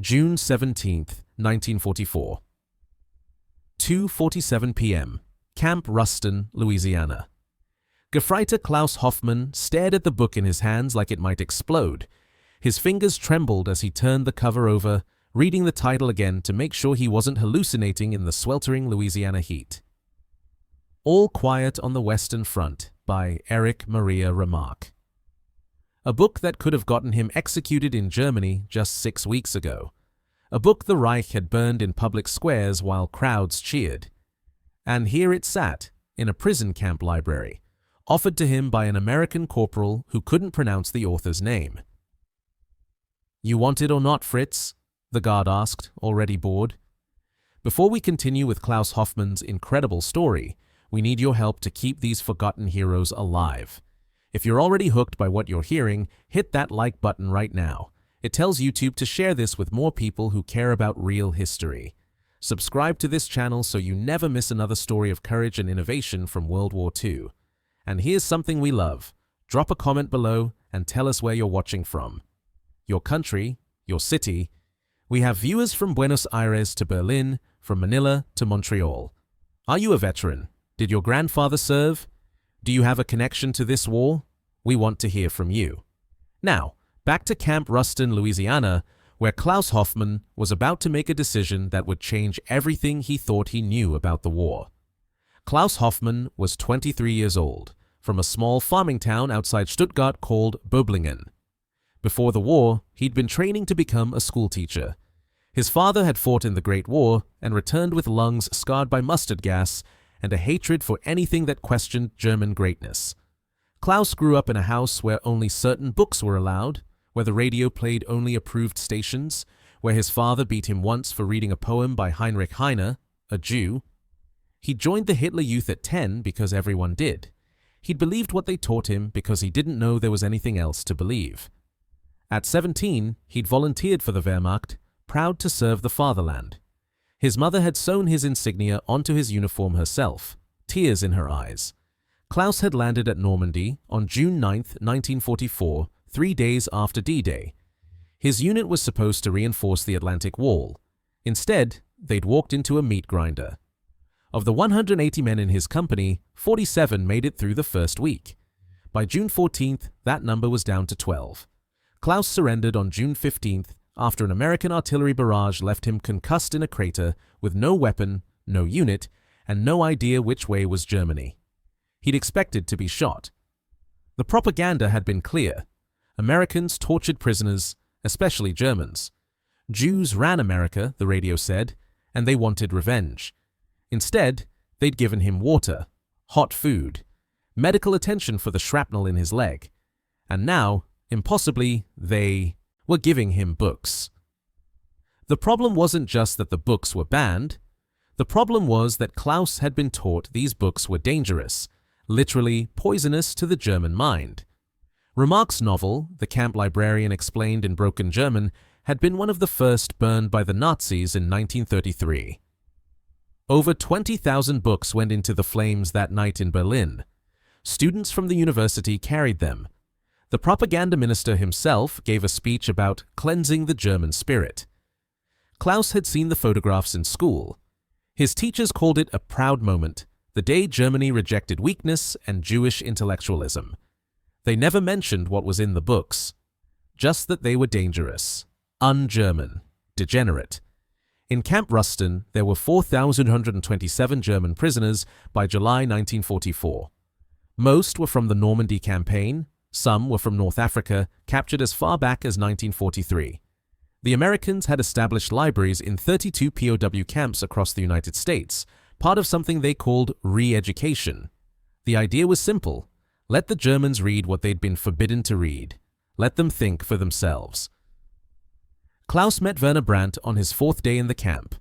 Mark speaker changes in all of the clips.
Speaker 1: June 17, 1944. 2:47 p.m. Camp Ruston, Louisiana. Gefreiter Klaus Hoffmann stared at the book in his hands like it might explode. His fingers trembled as he turned the cover over, reading the title again to make sure he wasn't hallucinating in the sweltering Louisiana heat. All Quiet on the Western Front by Erich Maria Remarque. A book that could have gotten him executed in Germany just 6 weeks ago. A book the Reich had burned in public squares while crowds cheered. And here it sat, in a prison camp library, offered to him by an American corporal who couldn't pronounce the author's name. "You want it or not, Fritz?" the guard asked, already bored. Before we continue with Klaus Hoffmann's incredible story, we need your help to keep these forgotten heroes alive. If you're already hooked by what you're hearing, hit that like button right now. It tells YouTube to share this with more people who care about real history. Subscribe to this channel so you never miss another story of courage and innovation from World War II. And here's something we love. Drop a comment below and tell us where you're watching from. Your country, your city. We have viewers from Buenos Aires to Berlin, from Manila to Montreal. Are you a veteran? Did your grandfather serve? Do you have a connection to this war? We want to hear from you. Now, back to Camp Ruston, Louisiana, where Klaus Hoffmann was about to make a decision that would change everything he thought he knew about the war. Klaus Hoffmann was 23 years old, from a small farming town outside Stuttgart called Böblingen. Before the war, he'd been training to become a schoolteacher. His father had fought in the Great War and returned with lungs scarred by mustard gas and a hatred for anything that questioned German greatness. Klaus grew up in a house where only certain books were allowed, where the radio played only approved stations, where his father beat him once for reading a poem by Heinrich Heine, a Jew. He joined the Hitler Youth at 10 because everyone did. He'd believed what they taught him because he didn't know there was anything else to believe. At 17, he'd volunteered for the Wehrmacht, proud to serve the fatherland. His mother had sewn his insignia onto his uniform herself, tears in her eyes. Klaus had landed at Normandy on June 9, 1944, 3 days after D-Day. His unit was supposed to reinforce the Atlantic Wall. Instead, they'd walked into a meat grinder. Of the 180 men in his company, 47 made it through the first week. By June 14th, that number was down to 12. Klaus surrendered on June 15th after an American artillery barrage left him concussed in a crater with no weapon, no unit, and no idea which way was Germany. He'd expected to be shot. The propaganda had been clear. Americans tortured prisoners, especially Germans. Jews ran America, the radio said, and they wanted revenge. Instead, they'd given him water, hot food, medical attention for the shrapnel in his leg, and now, impossibly, they were giving him books. The problem wasn't just that the books were banned. The problem was that Klaus had been taught these books were dangerous, literally poisonous to the German mind. Remarque's novel, The Camp Librarian Explained in Broken German, had been one of the first burned by the Nazis in 1933. Over 20,000 books went into the flames that night in Berlin. Students from the university carried them. The propaganda minister himself gave a speech about cleansing the German spirit. Klaus had seen the photographs in school. His teachers called it a proud moment, the day Germany rejected weakness and Jewish intellectualism. They never mentioned what was in the books, just that they were dangerous, un-German, degenerate. In Camp Ruston, there were 4,127 German prisoners by July 1944. Most were from the Normandy campaign. Some were from North Africa, captured as far back as 1943. The Americans had established libraries in 32 POW camps across the United States, part of something they called re-education. The idea was simple. Let the Germans read what they'd been forbidden to read. Let them think for themselves. Klaus met Werner Brandt on his 4th day in the camp.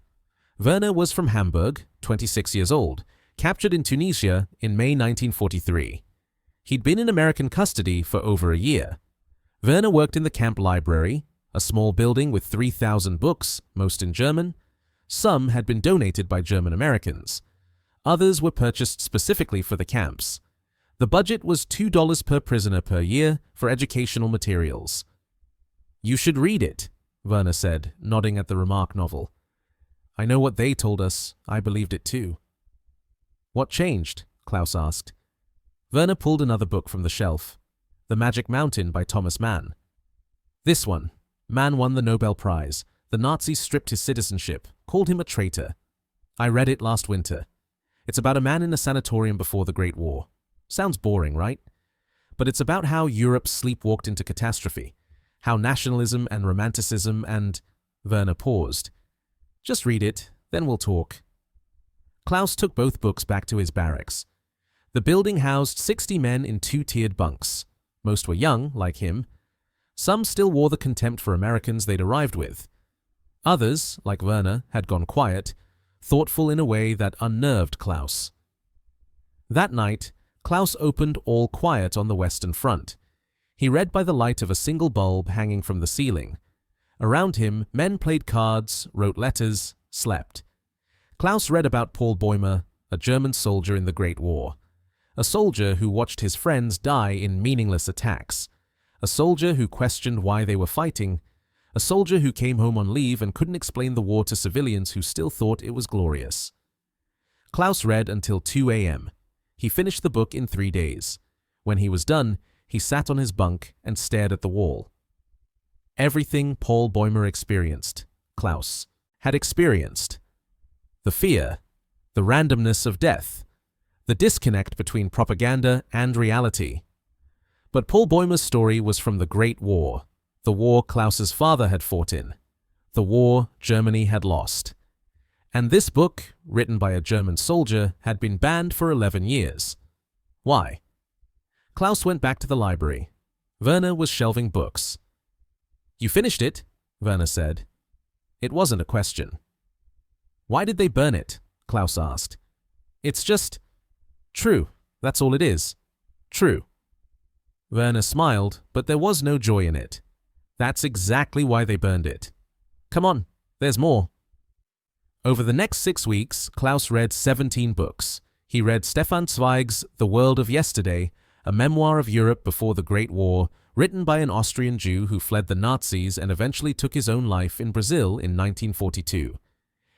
Speaker 1: Werner was from Hamburg, 26 years old, captured in Tunisia in May 1943. He'd been in American custody for over a year. Werner worked in the camp library, a small building with 3,000 books, most in German. Some had been donated by German Americans. Others were purchased specifically for the camps. The budget was $2 per prisoner per year for educational materials. "You should read it," Werner said, nodding at the Remark novel. I know what they told us. I believed it too. What changed? Klaus asked. Werner pulled another book from the shelf. The Magic Mountain by Thomas Mann. This one. Mann won the Nobel Prize. The Nazis stripped his citizenship, called him a traitor. I read it last winter. It's about a man in a sanatorium before the Great War. Sounds boring, right? But it's about how Europe sleepwalked into catastrophe, how nationalism and romanticism and… Werner paused. Just read it, then we'll talk. Klaus took both books back to his barracks. The building housed 60 men in 2-tiered bunks. Most were young, like him. Some still wore the contempt for Americans they'd arrived with. Others, like Werner, had gone quiet, thoughtful in a way that unnerved Klaus. That night, Klaus opened All Quiet on the Western Front. He read by the light of a single bulb hanging from the ceiling. Around him, men played cards, wrote letters, slept. Klaus read about Paul Bäumer, a German soldier in the Great War. A soldier who watched his friends die in meaningless attacks. A soldier who questioned why they were fighting. A soldier who came home on leave and couldn't explain the war to civilians who still thought it was glorious. Klaus read until 2 a.m. He finished the book in 3 days. When he was done, he sat on his bunk and stared at the wall. Everything Paul Bäumer experienced, Klaus had experienced. The fear, the randomness of death, the disconnect between propaganda and reality. But Paul Bäumer's story was from the Great War, the war Klaus's father had fought in, the war Germany had lost. And this book, written by a German soldier, had been banned for 11 years. Why? Klaus went back to the library. Werner was shelving books. You finished it, Werner said. It wasn't a question. Why did they burn it? Klaus asked. It's just… true, that's all it is. True. Werner smiled, but there was no joy in it. That's exactly why they burned it. Come on, there's more. Over the next 6 weeks, Klaus read 17 books. He read Stefan Zweig's The World of Yesterday, a memoir of Europe before the Great War, written by an Austrian Jew who fled the Nazis and eventually took his own life in Brazil in 1942.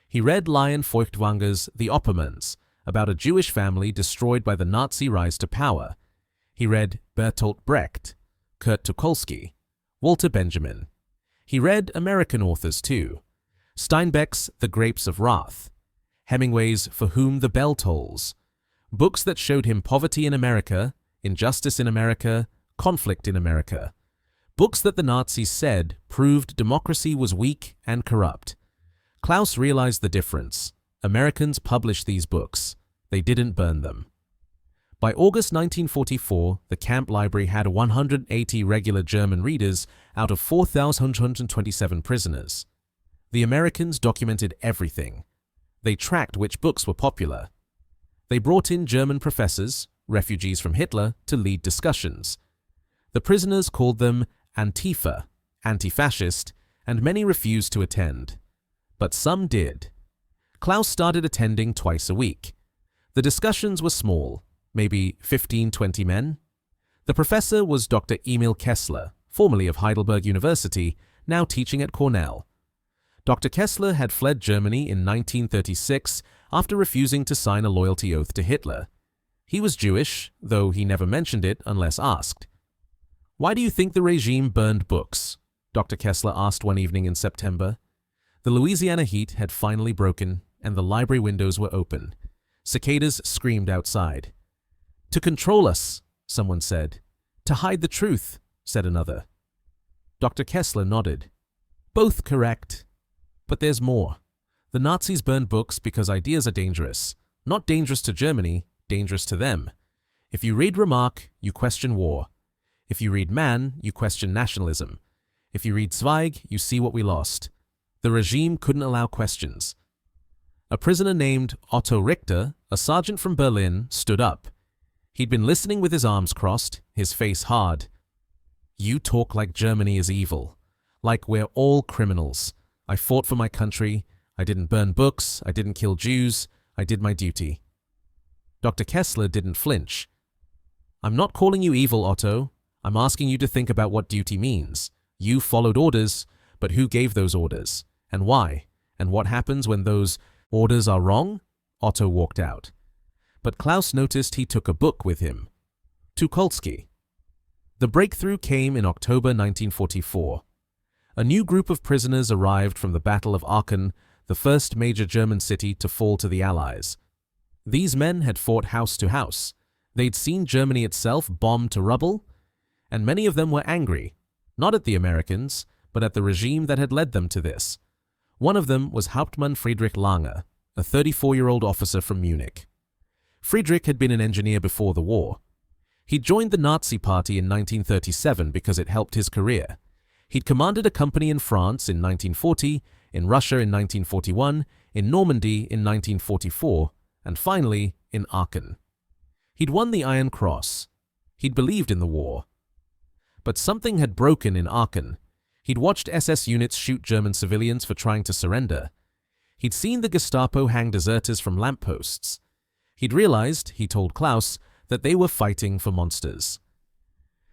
Speaker 1: He read Lion Feuchtwanger's The Oppermans, about a Jewish family destroyed by the Nazi rise to power. He read Bertolt Brecht, Kurt Tucholsky, Walter Benjamin. He read American authors too. Steinbeck's The Grapes of Wrath, Hemingway's For Whom the Bell Tolls, books that showed him poverty in America, injustice in America, conflict in America. Books that the Nazis said proved democracy was weak and corrupt. Klaus realized the difference. Americans published these books. They didn't burn them. By August 1944, the camp library had 180 regular German readers out of 4,127 prisoners. The Americans documented everything. They tracked which books were popular. They brought in German professors, refugees from Hitler, to lead discussions. The prisoners called them Antifa, anti-fascist, and many refused to attend. But some did. Klaus started attending twice a week. The discussions were small, maybe 15-20 men. The professor was Dr. Emil Kessler, formerly of Heidelberg University, now teaching at Cornell. Dr. Kessler had fled Germany in 1936 after refusing to sign a loyalty oath to Hitler. He was Jewish, though he never mentioned it unless asked. Why do you think the regime burned books? Dr. Kessler asked one evening in September. The Louisiana heat had finally broken, and the library windows were open. Cicadas screamed outside. To control us, someone said. To hide the truth, said another. Dr. Kessler nodded. Both correct. But there's more. The Nazis burned books because ideas are dangerous. Not dangerous to Germany, dangerous to them. If you read Remark, you question war. If you read Mann, you question nationalism. If you read Zweig, you see what we lost. The regime couldn't allow questions. A prisoner named Otto Richter, a sergeant from Berlin, stood up. He'd been listening with his arms crossed, his face hard. You talk like Germany is evil. Like we're all criminals. I fought for my country. I didn't burn books. I didn't kill Jews. I did my duty. Dr. Kessler didn't flinch. I'm not calling you evil, Otto. I'm asking you to think about what duty means. You followed orders, But who gave those orders? And why? And what happens when those orders are wrong? Otto walked out. But Klaus noticed he took a book with him. Tucholsky. The breakthrough came in October 1944. A new group of prisoners arrived from the Battle of Aachen, the first major German city to fall to the Allies. These men had fought house to house. They'd seen Germany itself bombed to rubble, and many of them were angry, not at the Americans, but at the regime that had led them to this. One of them was Hauptmann Friedrich Lange, a 34-year-old officer from Munich. Friedrich had been an engineer before the war. He joined the Nazi Party in 1937 because it helped his career. He'd commanded a company in France in 1940, in Russia in 1941, in Normandy in 1944, and finally in Aachen. He'd won the Iron Cross. He'd believed in the war. But something had broken in Aachen. He'd watched SS units shoot German civilians for trying to surrender. He'd seen the Gestapo hang deserters from lampposts. He'd realized, he told Klaus, that they were fighting for monsters.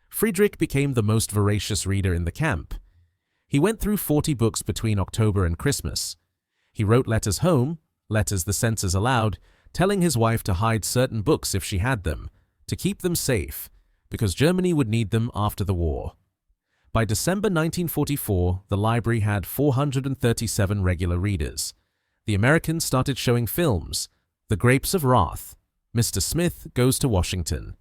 Speaker 1: Friedrich became the most voracious reader in the camp. He went through 40 books between October and Christmas. He wrote letters home, letters the censors allowed, telling his wife to hide certain books if she had them, to keep them safe, because Germany would need them after the war. By December 1944, the library had 437 regular readers. The Americans started showing films, The Grapes of Wrath, Mr. Smith Goes to Washington.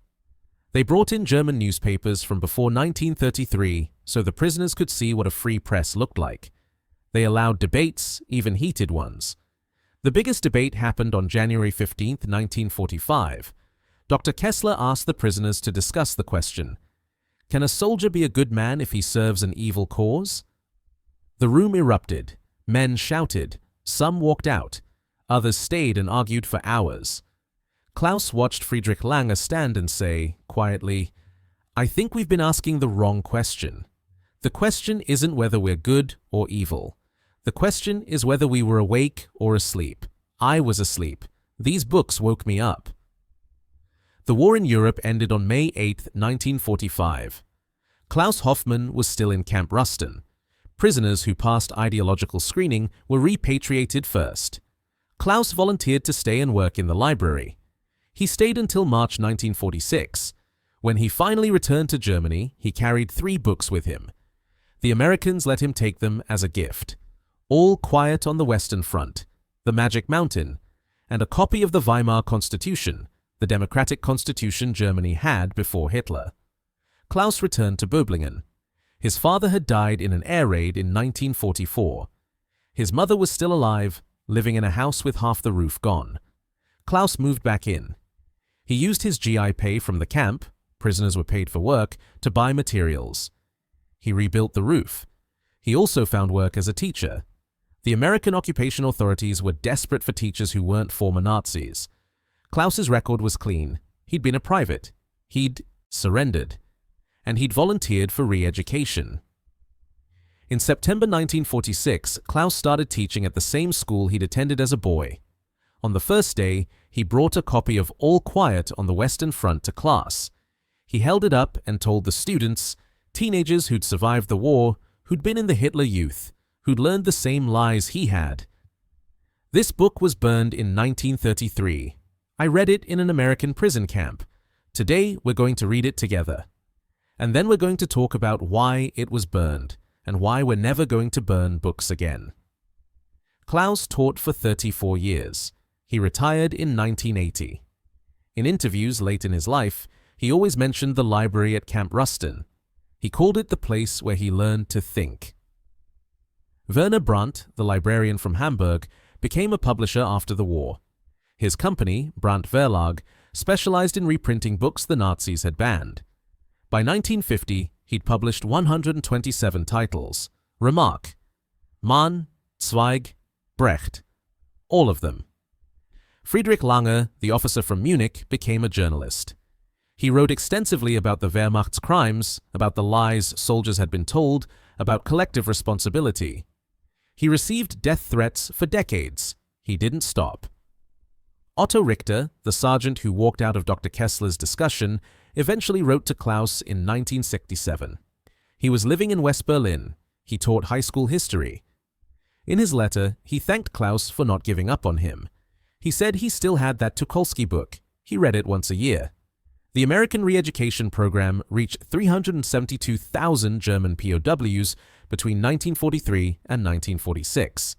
Speaker 1: They brought in German newspapers from before 1933 so the prisoners could see what a free press looked like. They allowed debates, even heated ones. The biggest debate happened on January 15, 1945. Dr. Kessler asked the prisoners to discuss the question, can a soldier be a good man if he serves an evil cause? The room erupted. Men shouted. Some walked out. Others stayed and argued for hours. Klaus watched Friedrich Lange stand and say, quietly, I think we've been asking the wrong question. The question isn't whether we're good or evil. The question is whether we were awake or asleep. I was asleep. These books woke me up. The war in Europe ended on May 8, 1945. Klaus Hoffmann was still in Camp Rustin. Prisoners who passed ideological screening were repatriated first. Klaus volunteered to stay and work in the library. He stayed until March 1946. When he finally returned to Germany, he carried 3 books with him. The Americans let him take them as a gift. All Quiet on the Western Front, The Magic Mountain, and a copy of the Weimar Constitution, the democratic constitution Germany had before Hitler. Klaus returned to Böblingen. His father had died in an air raid in 1944. His mother was still alive, living in a house with half the roof gone. Klaus moved back in. He used his GI pay from the camp, prisoners were paid for work, to buy materials. He rebuilt the roof. He also found work as a teacher. The American occupation authorities were desperate for teachers who weren't former Nazis. Klaus's record was clean. He'd been a private. He'd surrendered. And he'd volunteered for re-education. In September 1946, Klaus started teaching at the same school he'd attended as a boy. On the first day, he brought a copy of All Quiet on the Western Front to class. He held it up and told the students, teenagers who'd survived the war, who'd been in the Hitler Youth, who'd learned the same lies he had. This book was burned in 1933. I read it in an American prison camp. Today, we're going to read it together. And then we're going to talk about why it was burned and why we're never going to burn books again. Klaus taught for 34 years. He retired in 1980. In interviews late in his life, he always mentioned the library at Camp Rustin. He called it the place where he learned to think. Werner Brandt, the librarian from Hamburg, became a publisher after the war. His company, Brandt Verlag, specialized in reprinting books the Nazis had banned. By 1950, he'd published 127 titles. Remark: Mann, Zweig, Brecht. All of them. Friedrich Lange, the officer from Munich, became a journalist. He wrote extensively about the Wehrmacht's crimes, about the lies soldiers had been told, about collective responsibility. He received death threats for decades. He didn't stop. Otto Richter, the sergeant who walked out of Dr. Kessler's discussion, eventually wrote to Klaus in 1967. He was living in West Berlin. He taught high school history. In his letter, he thanked Klaus for not giving up on him. He said he still had that Tucholsky book. He read it once a year. The American re-education program reached 372,000 German POWs between 1943 and 1946.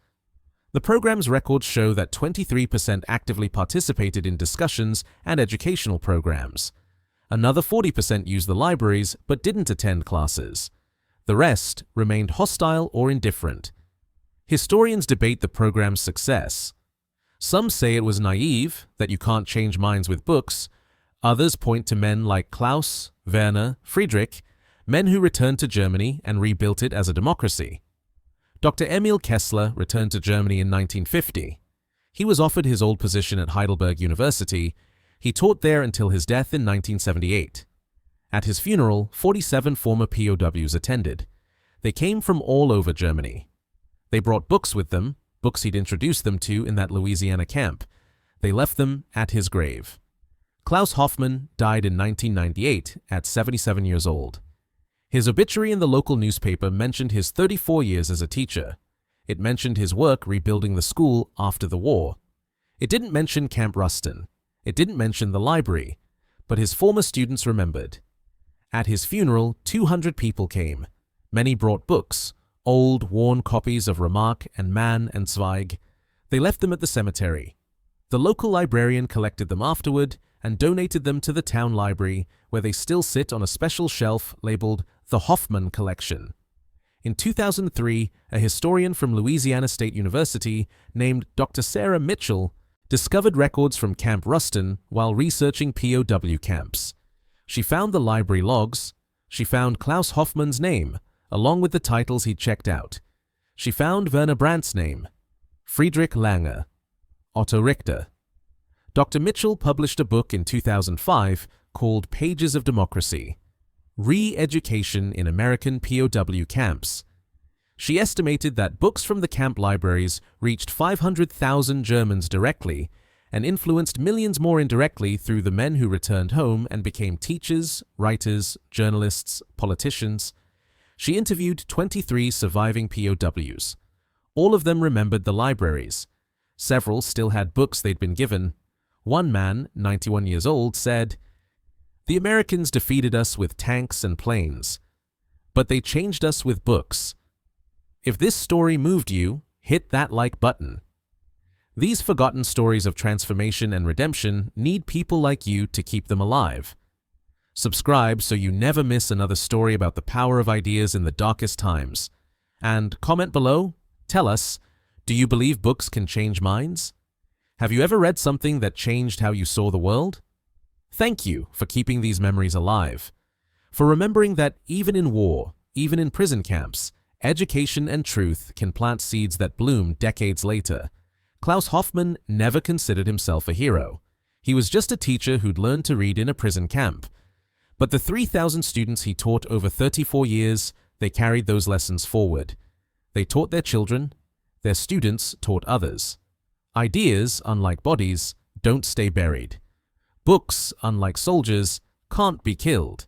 Speaker 1: The program's records show that 23% actively participated in discussions and educational programs. Another 40% used the libraries but didn't attend classes. The rest remained hostile or indifferent. Historians debate the program's success. Some say it was naive, that you can't change minds with books. Others point to men like Klaus, Werner, Friedrich, men who returned to Germany and rebuilt it as a democracy. Dr. Emil Kessler returned to Germany in 1950. He was offered his old position at Heidelberg University. He taught there until his death in 1978. At his funeral, 47 former POWs attended. They came from all over Germany. They brought books with them, books he'd introduced them to in that Louisiana camp. They left them at his grave. Klaus Hoffmann died in 1998 at 77 years old. His obituary in the local newspaper mentioned his 34 years as a teacher. It mentioned his work rebuilding the school after the war. It didn't mention Camp Ruston. It didn't mention the library, but his former students remembered. At his funeral, 200 people came. Many brought books, old, worn copies of Remarque and Mann and Zweig. They left them at the cemetery. The local librarian collected them afterward and donated them to the town library, where they still sit on a special shelf labeled the Hoffmann Collection. In 2003, a historian from Louisiana State University named Dr. Sarah Mitchell discovered records from Camp Ruston while researching POW camps. She found the library logs. She found Klaus Hoffmann's name, along with the titles he'd checked out. She found Werner Brandt's name, Friedrich Lange, Otto Richter. Dr. Mitchell published a book in 2005 called Pages of Democracy: Re-Education in American POW Camps. She estimated that books from the camp libraries reached 500,000 Germans directly and influenced millions more indirectly through the men who returned home and became teachers, writers, journalists, politicians. She interviewed 23 surviving POWs. All of them remembered the libraries. Several still had books they'd been given. One man, 91 years old, said, "The Americans defeated us with tanks and planes, but they changed us with books. If this story moved you, hit that like button." These forgotten stories of transformation and redemption need people like you to keep them alive. Subscribe so you never miss another story about the power of ideas in the darkest times. And comment below, tell us, do you believe books can change minds? Have you ever read something that changed how you saw the world? Thank you for keeping these memories alive, for remembering that even in war, even in prison camps, education and truth can plant seeds that bloom decades later. Klaus Hoffmann never considered himself a hero. He was just a teacher who'd learned to read in a prison camp. But the 3,000 students he taught over 34 years, they carried those lessons forward. They taught their children. Their students taught others. Ideas, unlike bodies, don't stay buried. Books, unlike soldiers, can't be killed.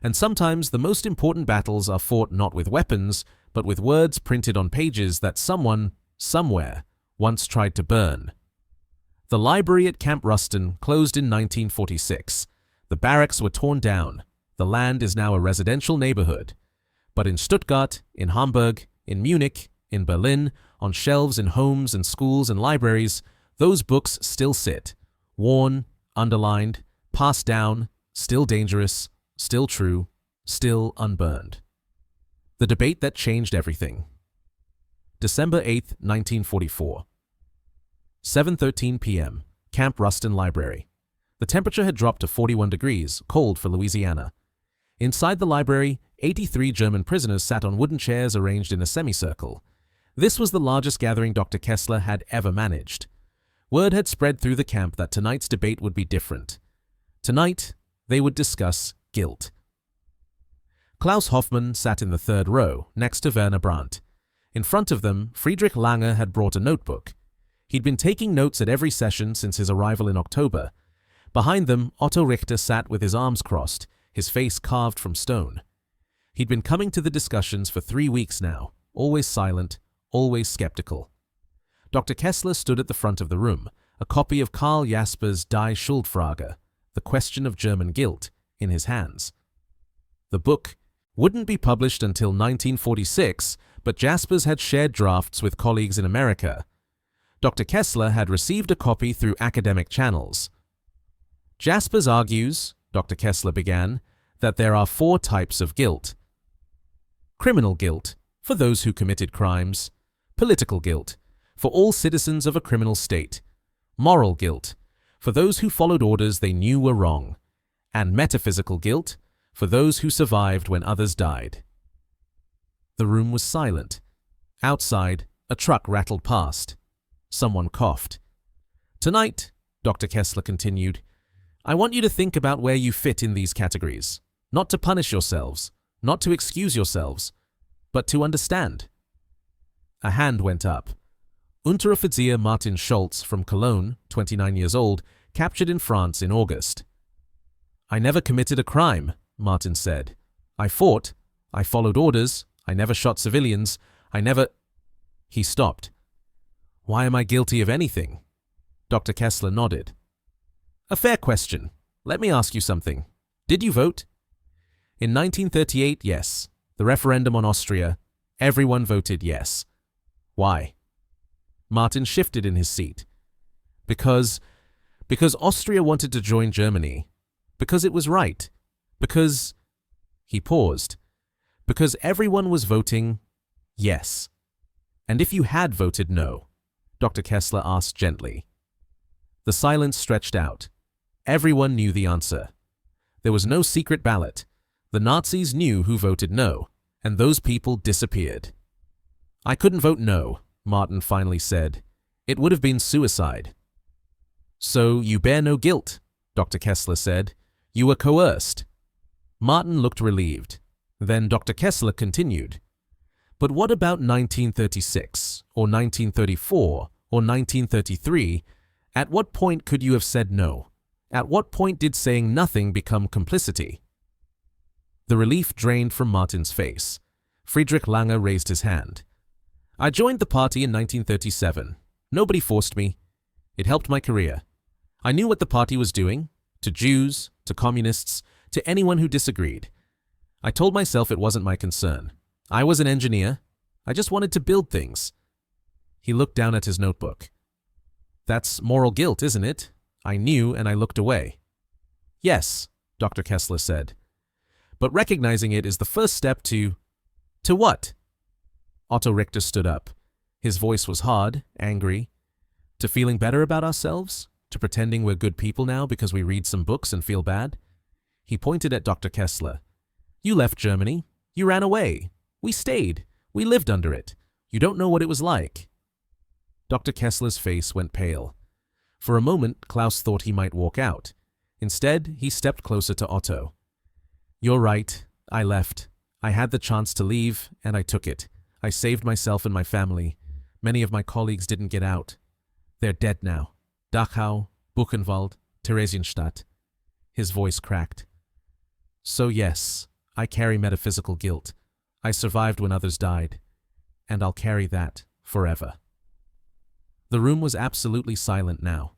Speaker 1: And sometimes the most important battles are fought not with weapons, but with words printed on pages that someone, somewhere, once tried to burn. The library at Camp Ruston closed in 1946. The barracks were torn down. The land is now a residential neighborhood. But in Stuttgart, in Hamburg, in Munich, in Berlin, on shelves in homes and schools and libraries, those books still sit, worn, underlined, passed down, still dangerous, still true, still unburned. The debate that changed everything. December 8, 1944. 7:13 p.m., Camp Ruston Library. The temperature had dropped to 41 degrees, cold for Louisiana. Inside the library, 83 German prisoners sat on wooden chairs arranged in a semicircle. This was the largest gathering Dr. Kessler had ever managed. Word had spread through the camp that tonight's debate would be different. Tonight, they would discuss guilt. Klaus Hoffmann sat in the third row, next to Werner Brandt. In front of them, Friedrich Lange had brought a notebook. He'd been taking notes at every session since his arrival in October. Behind them, Otto Richter sat with his arms crossed, his face carved from stone. He'd been coming to the discussions for 3 weeks now, always silent, always skeptical. Dr. Kessler stood at the front of the room, a copy of Karl Jasper's Die Schuldfrage, The Question of German Guilt, in his hands. The book wouldn't be published until 1946, but Jaspers had shared drafts with colleagues in America. Dr. Kessler had received a copy through academic channels. Jaspers argues, Dr. Kessler began, that there are 4 types of guilt. Criminal guilt, for those who committed crimes. Political guilt, for all citizens of a criminal state. Moral guilt, for those who followed orders they knew were wrong. And metaphysical guilt, for those who survived when others died. The room was silent. Outside, a truck rattled past. Someone coughed. Tonight, Dr. Kessler continued, I want you to think about where you fit in these categories. Not to punish yourselves, not to excuse yourselves, but to understand. A hand went up. Unteroffizier Martin Schultz from Cologne, 29 years old, captured in France in August. I never committed a crime, Martin said. I fought. I followed orders. I never shot civilians. I never... He stopped. Why am I guilty of anything? Dr. Kessler nodded. A fair question. Let me ask you something. Did you vote? In 1938, yes. The referendum on Austria, everyone voted yes. Why? Martin shifted in his seat. Because Austria wanted to join Germany. Because it was right. Because... He paused. Because everyone was voting yes. And if you had voted no? Dr. Kessler asked gently. The silence stretched out. Everyone knew the answer. There was no secret ballot. The Nazis knew who voted no, and those people disappeared. I couldn't vote no, Martin finally said. It would have been suicide. So you bear no guilt, Dr. Kessler said. You were coerced. Martin looked relieved. Then Dr. Kessler continued. But what about 1936, or 1934, or 1933? At what point could you have said no? At what point did saying nothing become complicity? The relief drained from Martin's face. Friedrich Lange raised his hand. I joined the party in 1937. Nobody forced me. It helped my career. I knew what the party was doing, to Jews, to communists, to anyone who disagreed. I told myself it wasn't my concern. I was an engineer. I just wanted to build things. He looked down at his notebook. That's moral guilt, isn't it? I knew and I looked away. Yes, Dr. Kessler said. But recognizing it is the first step to what? Otto Richter stood up. His voice was hard, angry. To feeling better about ourselves? To pretending we're good people now because we read some books and feel bad? He pointed at Dr. Kessler. You left Germany. You ran away. We stayed. We lived under it. You don't know what it was like. Dr. Kessler's face went pale. For a moment, Klaus thought he might walk out. Instead, he stepped closer to Otto. You're right. I left. I had the chance to leave, and I took it. I saved myself and my family. Many of my colleagues didn't get out. They're dead now. Dachau, Buchenwald, Theresienstadt. His voice cracked. So yes, I carry metaphysical guilt. I survived when others died. And I'll carry that forever. The room was absolutely silent now.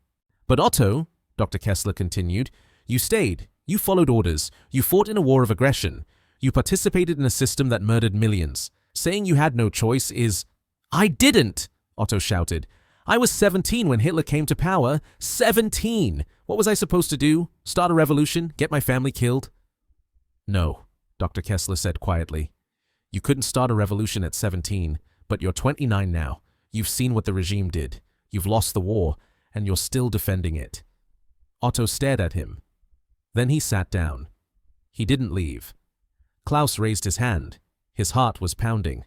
Speaker 1: But Otto, Dr. Kessler continued, you stayed. You followed orders. You fought in a war of aggression. You participated in a system that murdered millions. Saying you had no choice is... I didn't, Otto shouted. I was 17 when Hitler came to power. 17! What was I supposed to do? Start a revolution? Get my family killed? No, Dr. Kessler said quietly. You couldn't start a revolution at 17, but you're 29 now. You've seen what the regime did. You've lost the war, and you're still defending it. Otto stared at him. Then he sat down. He didn't leave. Klaus raised his hand. His heart was pounding.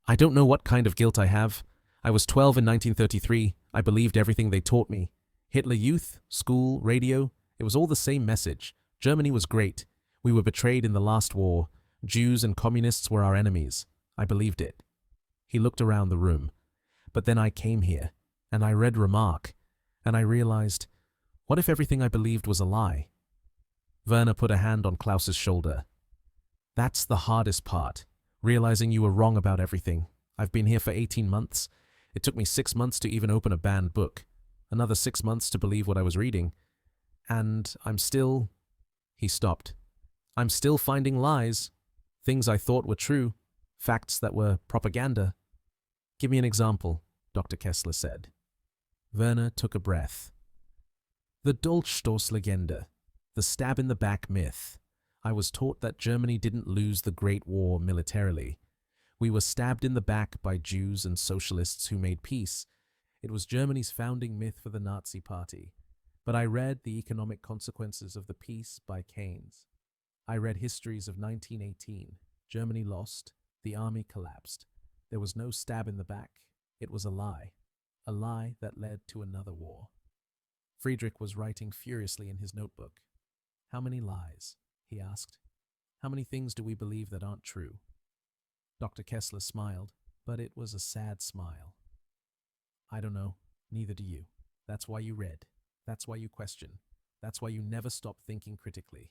Speaker 1: I don't know what kind of guilt I have. I was 12 in 1933. I believed everything they taught me. Hitler Youth, school, radio, it was all the same message. Germany was great. We were betrayed in the last war. Jews and communists were our enemies. I believed it. He looked around the room. But then I came here, and I read Remark, and I realized, what if everything I believed was a lie? Werner put a hand on Klaus's shoulder. That's the hardest part, realizing you were wrong about everything. I've been here for 18 months. It took me 6 months to even open a banned book, another 6 months to believe what I was reading. And I'm still... He stopped. I'm still finding lies, things I thought were true, facts that were propaganda. Give me an example, Dr. Kessler said. Werner took a breath. The Dolchstoßlegende, the stab-in-the-back myth. I was taught that Germany didn't lose the Great War militarily. We were stabbed in the back by Jews and socialists who made peace. It was Germany's founding myth for the Nazi Party. But I read The Economic Consequences of the Peace by Keynes. I read histories of 1918. Germany lost. The army collapsed. There was no stab in the back. It was a lie that led to another war. Friedrich was writing furiously in his notebook. How many lies? He asked. How many things do we believe that aren't true? Dr. Kessler smiled, but it was a sad smile. I don't know. Neither do you. That's why you read. That's why you question. That's why you never stop thinking critically.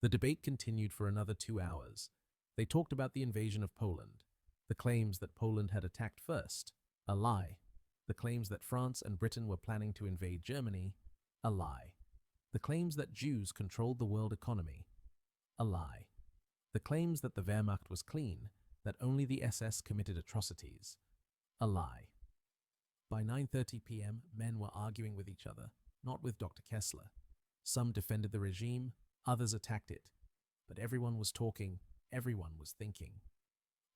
Speaker 1: The debate continued for another 2 hours. They talked about the invasion of Poland, the claims that Poland had attacked first, a lie. The claims that France and Britain were planning to invade Germany, a lie. The claims that Jews controlled the world economy, a lie. The claims that the Wehrmacht was clean, that only the SS committed atrocities, a lie. By 9:30 p.m., men were arguing with each other, not with Dr. Kessler. Some defended the regime, others attacked it. But everyone was talking, everyone was thinking.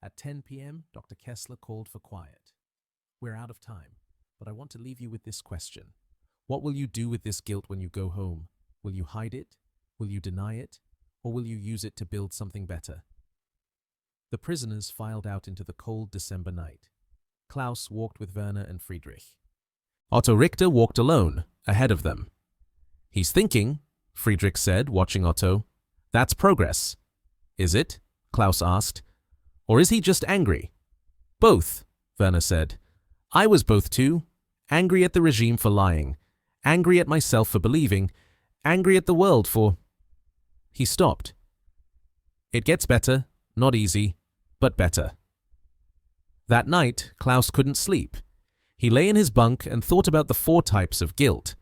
Speaker 1: At 10 p.m., Dr. Kessler called for quiet. We're out of time, but I want to leave you with this question. What will you do with this guilt when you go home? Will you hide it? Will you deny it? Or will you use it to build something better? The prisoners filed out into the cold December night. Klaus walked with Werner and Friedrich. Otto Richter walked alone, ahead of them. He's thinking, Friedrich said, watching Otto. That's progress. Is it? Klaus asked. Or is he just angry? Both, Werner said. I was both too. Angry at the regime for lying. Angry at myself for believing. Angry at the world for... He stopped. It gets better, not easy, but better. That night, Klaus couldn't sleep. He lay in his bunk and thought about the 4 types of guilt.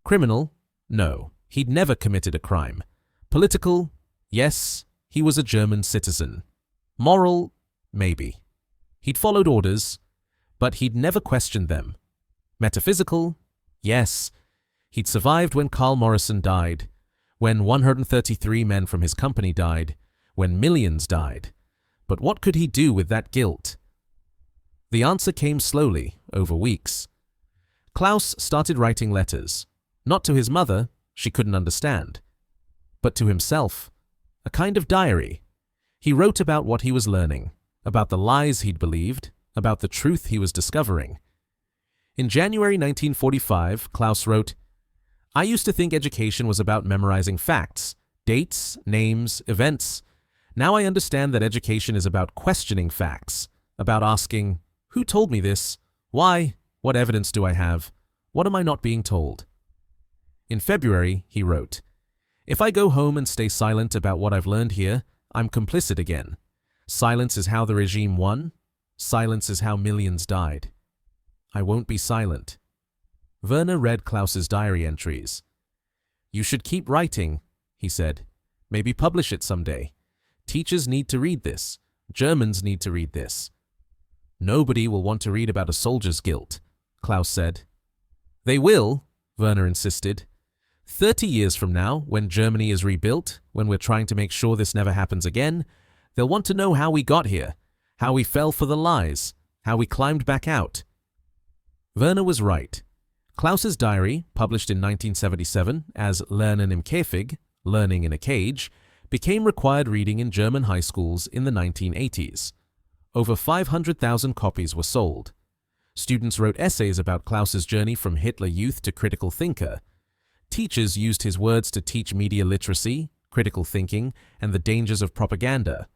Speaker 1: Criminal? No, he'd never committed a crime. Political? Yes, he was a German citizen. Moral? Maybe. He'd followed orders, but he'd never questioned them. Metaphysical? Yes. He'd survived when Carl Morrison died, when 133 men from his company died, when millions died. But what could he do with that guilt? The answer came slowly, over weeks. Klaus started writing letters, not to his mother, she couldn't understand, but to himself, a kind of diary. He wrote about what he was learning, about the lies he'd believed, about the truth he was discovering. In January 1945, Klaus wrote, I used to think education was about memorizing facts, dates, names, events. Now I understand that education is about questioning facts, about asking, who told me this? Why? What evidence do I have? What am I not being told? In February, he wrote, If I go home and stay silent about what I've learned here, I'm complicit again. Silence is how the regime won. Silence is how millions died. I won't be silent. Werner read Klaus's diary entries. You should keep writing, he said. Maybe publish it someday. Teachers need to read this. Germans need to read this. Nobody will want to read about a soldier's guilt, Klaus said. They will, Werner insisted. 30 years from now, when Germany is rebuilt, when we're trying to make sure this never happens again, they'll want to know how we got here, how we fell for the lies, how we climbed back out. Werner was right. Klaus's diary, published in 1977 as Lernen im Käfig, Learning in a Cage, became required reading in German high schools in the 1980s. Over 500,000 copies were sold. Students wrote essays about Klaus's journey from Hitler Youth to critical thinker. Teachers used his words to teach media literacy, critical thinking, and the dangers of propaganda.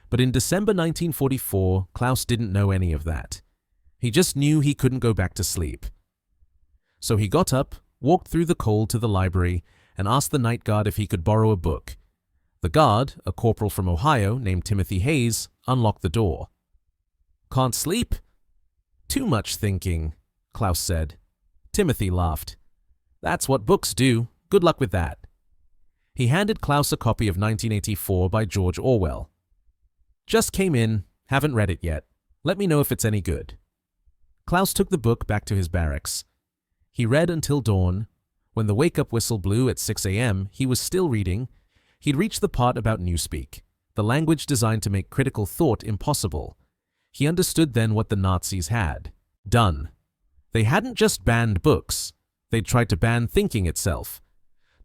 Speaker 1: But in December 1944, Klaus didn't know any of that. He just knew he couldn't go back to sleep. So he got up, walked through the cold to the library, and asked the night guard if he could borrow a book. The guard, a corporal from Ohio named Timothy Hayes, unlocked the door. "Can't sleep?" "Too much thinking," Klaus said. Timothy laughed. "That's what books do. Good luck with that." He handed Klaus a copy of 1984 by George Orwell. "Just came in, haven't read it yet. Let me know if it's any good." Klaus took the book back to his barracks. He read until dawn. When the wake-up whistle blew at 6 a.m., he was still reading. He'd reached the part about Newspeak, the language designed to make critical thought impossible. He understood then what the Nazis had done. They hadn't just banned books. They'd tried to ban thinking itself.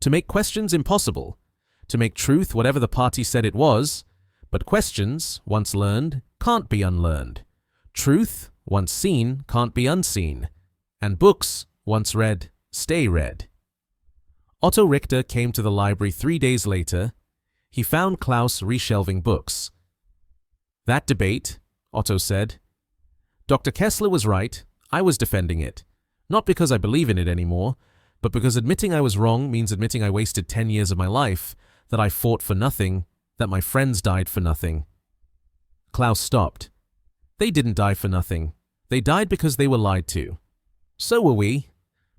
Speaker 1: To make questions impossible. To make truth whatever the party said it was. But questions, once learned, can't be unlearned. Truth, once seen, can't be unseen. And books, once read, stay read. Otto Richter came to the library 3 days later. He found Klaus reshelving books. "That debate," Otto said. "Dr. Kessler was right. I was defending it. Not because I believe in it anymore, but because admitting I was wrong means admitting I wasted 10 years of my life, that I fought for nothing, that my friends died for nothing." Klaus stopped. "They didn't die for nothing. They died because they were lied to. So were we.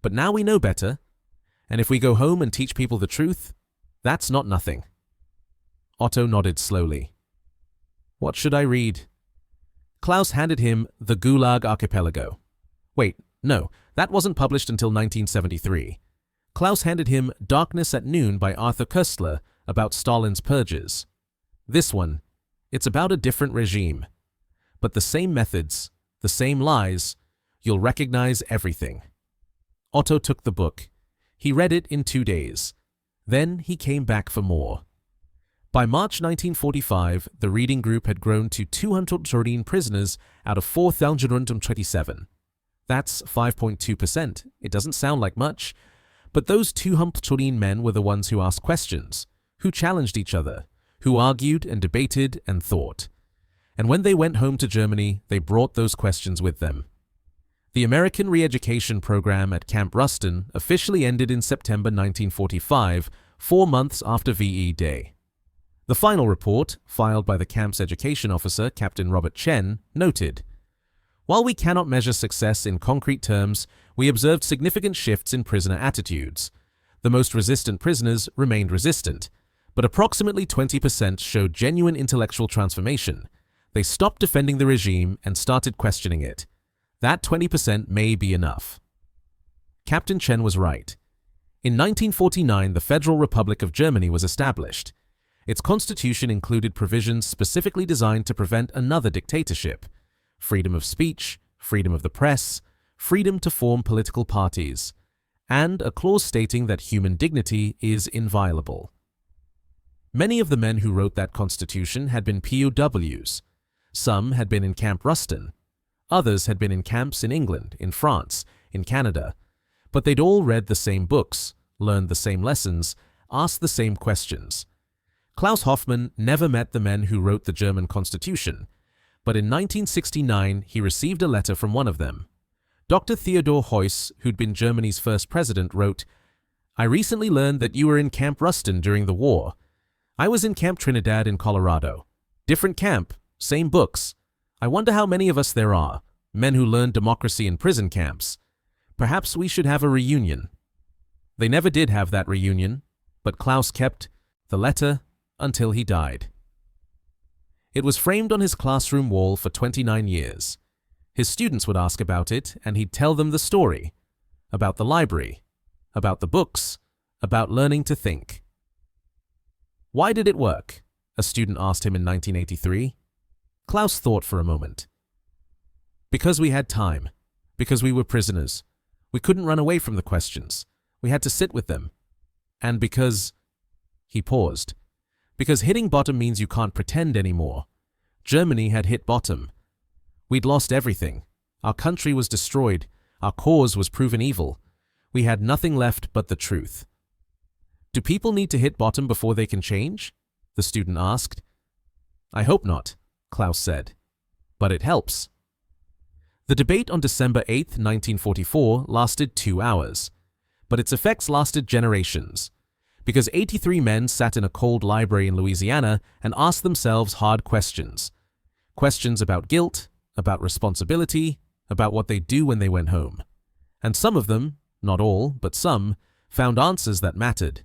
Speaker 1: But now we know better. And if we go home and teach people the truth, that's not nothing." Otto nodded slowly. "What should I read?" Klaus handed him The Gulag Archipelago. Wait, no, that wasn't published until 1973. Klaus handed him Darkness at Noon by Arthur Koestler about Stalin's purges. This one, it's about a different regime. But the same methods, the same lies, you'll recognize everything. Otto took the book. He read it in 2 days. Then he came back for more. By March 1945, the reading group had grown to 213 prisoners out of 4,027. That's 5.2%. It doesn't sound like much. But those 213 men were the ones who asked questions, who challenged each other, who argued and debated and thought. And when they went home to Germany, they brought those questions with them. The American re-education program at Camp Ruston officially ended in September 1945, 4 months after VE Day. The final report, filed by the camp's education officer, Captain Robert Chen, noted, "While we cannot measure success in concrete terms, we observed significant shifts in prisoner attitudes. The most resistant prisoners remained resistant, but approximately 20% showed genuine intellectual transformation. They stopped defending the regime and started questioning it. That 20% may be enough." Captain Chen was right. In 1949, the Federal Republic of Germany was established. Its constitution included provisions specifically designed to prevent another dictatorship: freedom of speech, freedom of the press, freedom to form political parties, and a clause stating that human dignity is inviolable. Many of the men who wrote that constitution had been POWs. Some had been in Camp Ruston. Others had been in camps in England, in France, in Canada. But they'd all read the same books, learned the same lessons, asked the same questions. Klaus Hoffmann never met the men who wrote the German constitution, but in 1969 he received a letter from one of them. Dr. Theodor Heuss, who'd been Germany's first president, wrote, "I recently learned that you were in Camp Ruston during the war. I was in Camp Trinidad in Colorado. Different camp, same books. I wonder how many of us there are, men who learned democracy in prison camps. Perhaps we should have a reunion." They never did have that reunion, but Klaus kept the letter until he died. It was framed on his classroom wall for 29 years. His students would ask about it, and he'd tell them the story, about the library, about the books, about learning to think. "Why did it work?" a student asked him in 1983. Klaus thought for a moment. "Because we had time. Because we were prisoners. We couldn't run away from the questions. We had to sit with them. And because..." He paused. "Because hitting bottom means you can't pretend anymore. Germany had hit bottom. We'd lost everything. Our country was destroyed. Our cause was proven evil. We had nothing left but the truth." "Do people need to hit bottom before they can change?" the student asked. "I hope not," Klaus said. "But it helps." The debate on December 8, 1944 lasted 2 hours, but its effects lasted generations. Because 83 men sat in a cold library in Louisiana and asked themselves hard questions. Questions about guilt, about responsibility, about what they'd do when they went home. And some of them, not all, but some, found answers that mattered.